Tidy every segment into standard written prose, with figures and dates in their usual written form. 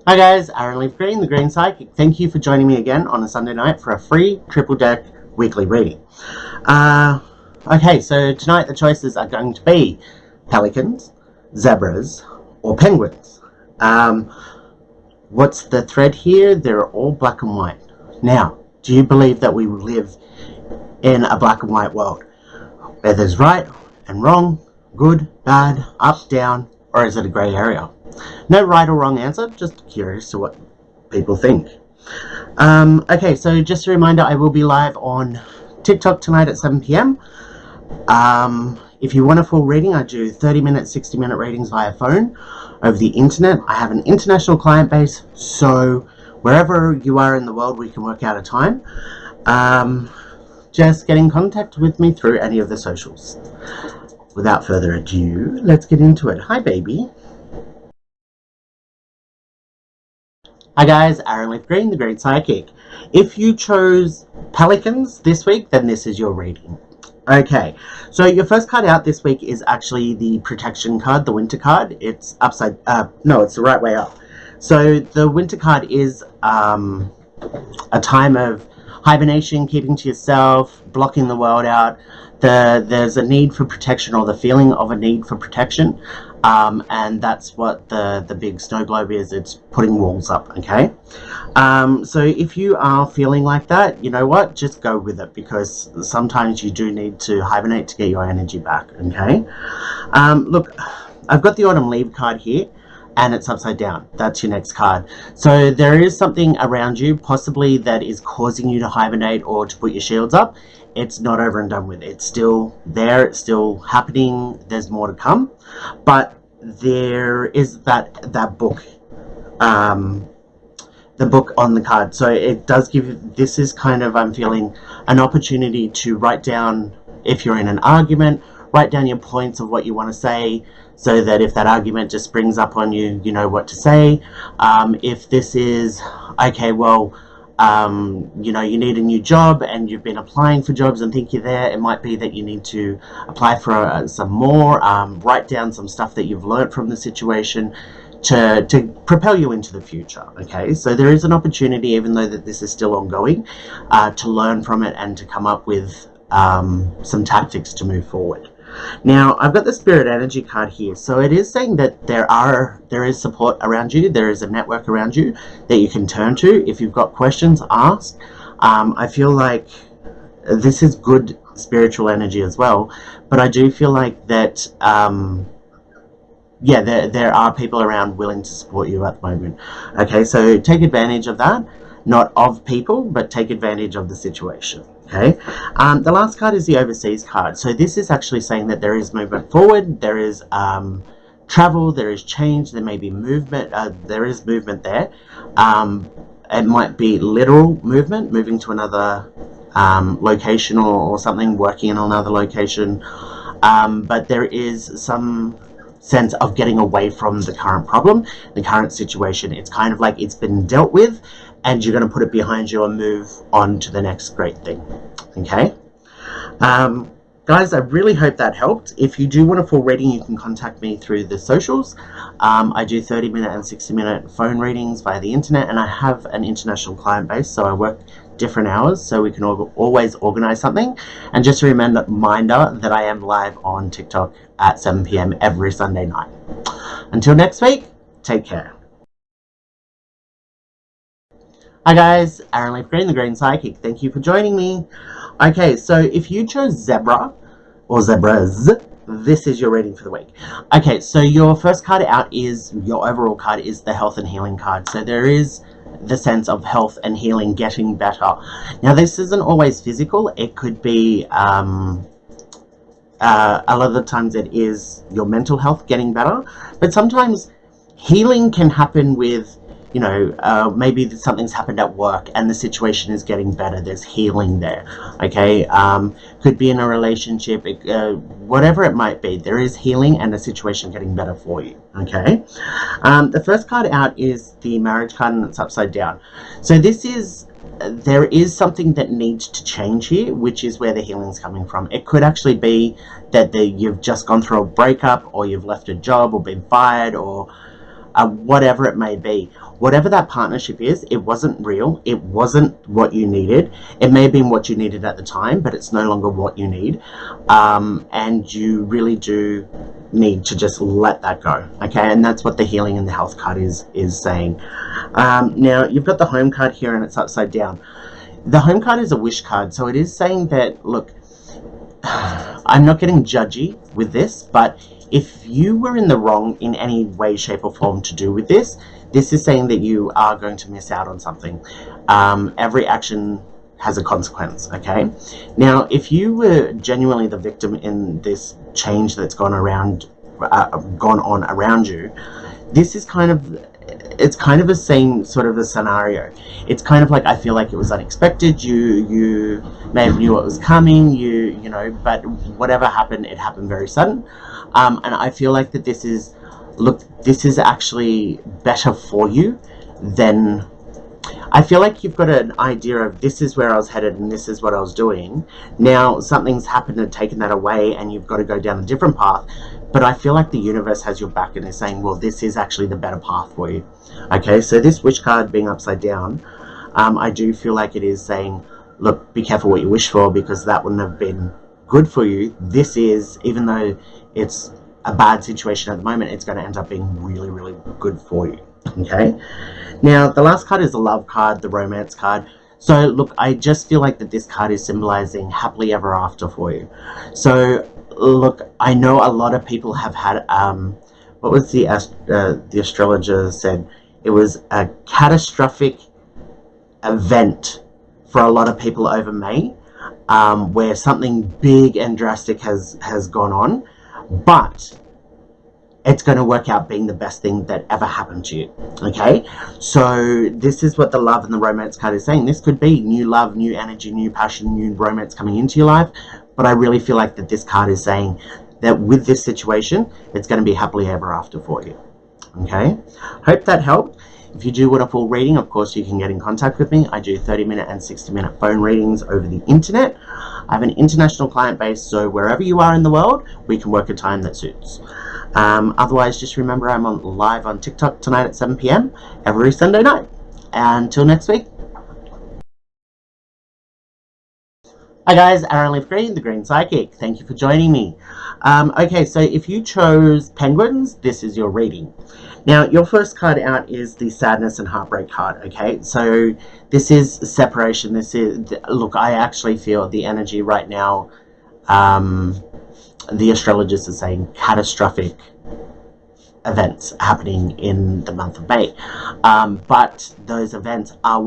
Hi guys, Aaron Leaf Green, the Green Psychic. Thank you for joining me again on a Sunday night for a free Triple Deck weekly reading. Okay, so tonight the choices are going to be pelicans, zebras, or penguins. What's the thread here? They're all black and white. Now, do you believe that we live in a black and white world, where there's right and wrong, good, bad, up, down, or is it a grey area? No right or wrong answer, just curious to what people think. Okay, so just a reminder, I will be live on TikTok tonight at 7 p.m. If you want a full reading, I do 30-minute, 60-minute readings via phone over the internet. I have an international client base, so wherever you are in the world, we can work out a time. Just get in contact with me through any of the socials. Without further ado, let's get into it. Hi, baby. Hi guys, Aaron Leaf Green, the Great Psychic. If you chose pelicans this week, then this is your reading. Okay, so your first card out this week is actually the protection card, the winter card. It's upside, no, it's the right way up. So the winter card is a time of hibernation, keeping to yourself, blocking the world out. There's a need for protection, or the feeling of a need for protection, and that's what the big snow globe is. It's putting walls up, okay? So if you are feeling like that, you know what? Just go with it, because sometimes you do need to hibernate to get your energy back, okay? Look, I've got the autumn leaf card here, and it's upside down. That's your next card. So there is something around you, possibly, that is causing you to hibernate or to put your shields up. It's not over and done with. It's still there. It's still happening. There's more to come. But there is that book, the book on the card. So it does give you, this is kind of, I'm feeling, an opportunity to write down, if you're in an argument, write down your points of what you want to say, so that if that argument just springs up on you, you know what to say. If this is, okay, well, you know, you need a new job and you've been applying for jobs and think you're there, it might be that you need to apply for some more, write down some stuff that you've learned from the situation to propel you into the future, okay? So there is an opportunity, even though that this is still ongoing, to learn from it and to come up with some tactics to move forward. Now, I've got the Spirit Energy card here, so it is saying that there is support around you, there is a network around you that you can turn to. If you've got questions, ask. I feel like this is good spiritual energy as well, but I do feel like that, yeah, there are people around willing to support you at the moment. Okay, so take advantage of that, not of people, but take advantage of the situation. Okay, the last card is the Overseas card. So this is actually saying that there is movement forward, there is travel, there is change, there may be movement, there is movement there. It might be literal movement, moving to another location or something, working in another location, but there is some sense of getting away from the current problem, the current situation. It's kind of like it's been dealt with, and you're going to put it behind you and move on to the next great thing, okay? Guys, I really hope that helped. If you do want a full reading, you can contact me through the socials. I do 30-minute and 60-minute phone readings via the internet, and I have an international client base, so I work different hours, so we can always organize something. And just a reminder that I am live on TikTok at 7 p.m. every Sunday night. Until next week, take care. Hi guys, Aaron Leaf Green, the Green Psychic. Thank you for joining me. Okay, so if you chose zebra or zebras, this is your reading for the week. Okay, so your first card out is, your overall card is the Health and Healing card. So there is the sense of health and healing, getting better. Now this isn't always physical. It could be, a lot of the times it is your mental health getting better. But sometimes healing can happen with, you know, maybe something's happened at work and the situation is getting better. There's healing there, okay? Could be in a relationship, whatever it might be. There is healing and a situation getting better for you, okay? The first card out is the Marriage card, and it's upside down. So this is, there is something that needs to change here, which is where the healing's coming from. It could actually be that you've just gone through a breakup, or you've left a job or been fired, or whatever it may be. Whatever that partnership is, it wasn't real. It wasn't what you needed. It may have been what you needed at the time, but it's no longer what you need. And you really do need to just let that go. Okay, and that's what the healing and the health card is saying. Now, you've got the home card here and it's upside down. The home card is a wish card, so it is saying that, look, I'm not getting judgy with this, but if you were in the wrong in any way, shape or form to do with this, this is saying that you are going to miss out on something. Every action has a consequence, okay? Now, if you were genuinely the victim in this change that's gone on around you, this is kind of, it's kind of the same sort of a scenario. It's kind of like, I feel like it was unexpected. You may have knew it was coming, you know, but whatever happened, it happened very sudden. And I feel like that this is, look, this is actually better for you than, I feel like you've got an idea of this is where I was headed and this is what I was doing. Now something's happened and taken that away and you've got to go down a different path. But I feel like the universe has your back and is saying, well, this is actually the better path for you. Okay, so this wish card being upside down, I do feel like it is saying, look, be careful what you wish for, because that wouldn't have been good for you. This is, even though it's a bad situation at the moment, it's going to end up being really, really good for you. Okay, now the last card is the love card, the romance card. So look, I just feel like that this card is symbolizing happily ever after for you. So look, I know a lot of people have had, what was the astrologer said? It was a catastrophic event for a lot of people over May, where something big and drastic has gone on, but it's going to work out being the best thing that ever happened to you. Okay, so this is what the love and the romance card is saying. This could be new love, new energy, new passion, new romance coming into your life, but I really feel like that this card is saying that with this situation, it's going to be happily ever after for you. Okay, hope that helped. If you do want a full reading, of course, you can get in contact with me. I do 30-minute and 60-minute phone readings over the internet. I have an international client base, so wherever you are in the world, we can work a time that suits. Otherwise, just remember I'm live on TikTok tonight at 7 PM every Sunday night. Until next week. Hi guys, Aaron Leaf Green, the Green Psychic. Thank you for joining me. Okay, so if you chose penguins, this is your reading. Now, your first card out is the sadness and heartbreak card, okay? So this is separation. This is, look, I actually feel the energy right now, the astrologist is saying catastrophic events happening in the month of May. But those events are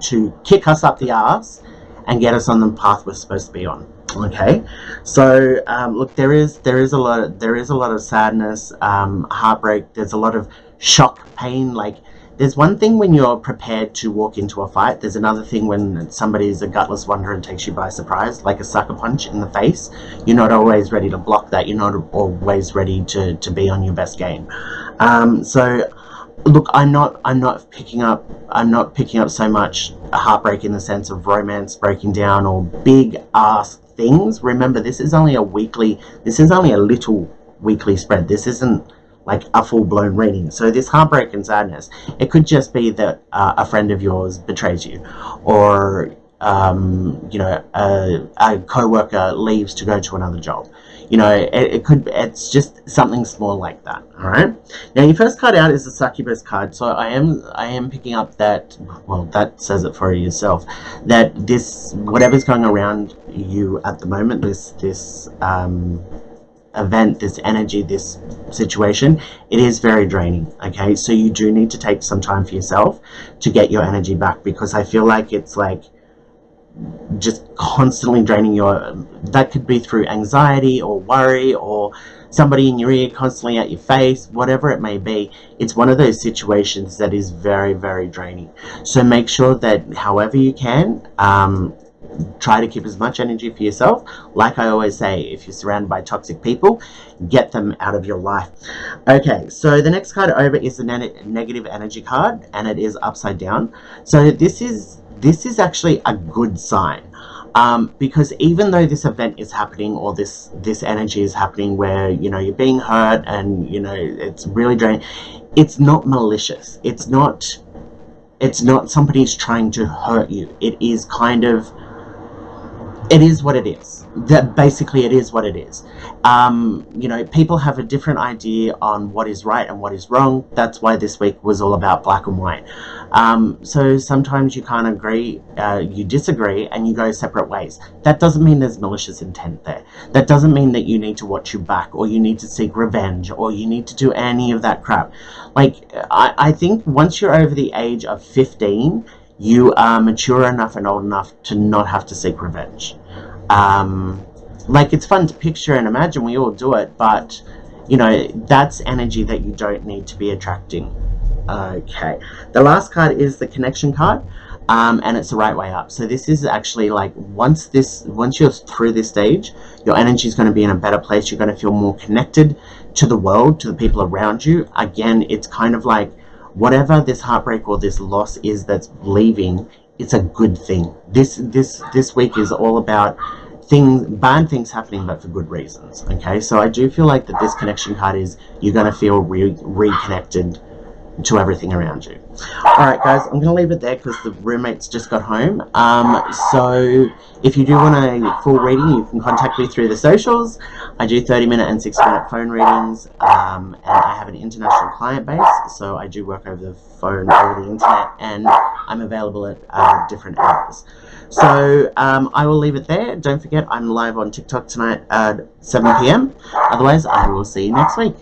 to kick us up the arse and get us on the path we're supposed to be on. Okay, so look, there is a lot of sadness, heartbreak. There's a lot of shock, pain. Like, there's one thing when you're prepared to walk into a fight. There's another thing when somebody is a gutless wanderer and takes you by surprise, like a sucker punch in the face. You're not always ready to block that. You're not always ready to be on your best game. So look, I'm not picking up so much a heartbreak in the sense of romance breaking down or big ass things. Remember, this is only a little weekly spread. This isn't like a full-blown reading. So this heartbreak and sadness, it could just be that a friend of yours betrays you, or you know, a co-worker leaves to go to another job. You know, it's just something small like that. All right, now your first card out is the succubus card. So I am picking up that, well, that says it for yourself, that this, whatever's going around you at the moment, this event, this energy, this situation, it is very draining. Okay, so you do need to take some time for yourself to get your energy back, because I feel like it's like just constantly draining that could be through anxiety or worry or somebody in your ear constantly at your face, whatever it may be. It's one of those situations that is very, very draining. So make sure that however you can, try to keep as much energy for yourself. Like I always say, if you're surrounded by toxic people, get them out of your life. Okay, so the next card over is the negative energy card, and it is upside down. So this is actually a good sign. Because even though this event is happening, or this energy is happening where, you know, you're being hurt and, you know, it's really draining, it's not malicious. It's not somebody's trying to hurt you. It is kind of, it is what it is. That basically it is what it is. You know, people have a different idea on what is right and what is wrong. That's why this week was all about black and white. So sometimes you can't agree, you disagree, and you go separate ways. That doesn't mean there's malicious intent there. That doesn't mean that you need to watch your back, or you need to seek revenge, or you need to do any of that crap. Like, I think once you're over the age of 15, you are mature enough and old enough to not have to seek revenge. Like, it's fun to picture and imagine, we all do it, but, you know, that's energy that you don't need to be attracting. Okay, the last card is the connection card, and it's the right way up. So this is actually like, once you're through this stage, your energy is going to be in a better place. You're going to feel more connected to the world, to the people around you. Again, it's kind of like, whatever this heartbreak or this loss is that's leaving, it's a good thing. This week is all about bad things happening, but for good reasons. Okay, so I do feel like that this connection card is, you're going to feel reconnected to everything around you. Alright guys, I'm going to leave it there because the roommates just got home. So if you do want a full reading, you can contact me through the socials. I do 30-minute and 60-minute phone readings, and I have an international client base, so I do work over the phone, over the internet, and I'm available at different hours. So I will leave it there. Don't forget, I'm live on TikTok tonight at 7 PM. Otherwise, I will see you next week.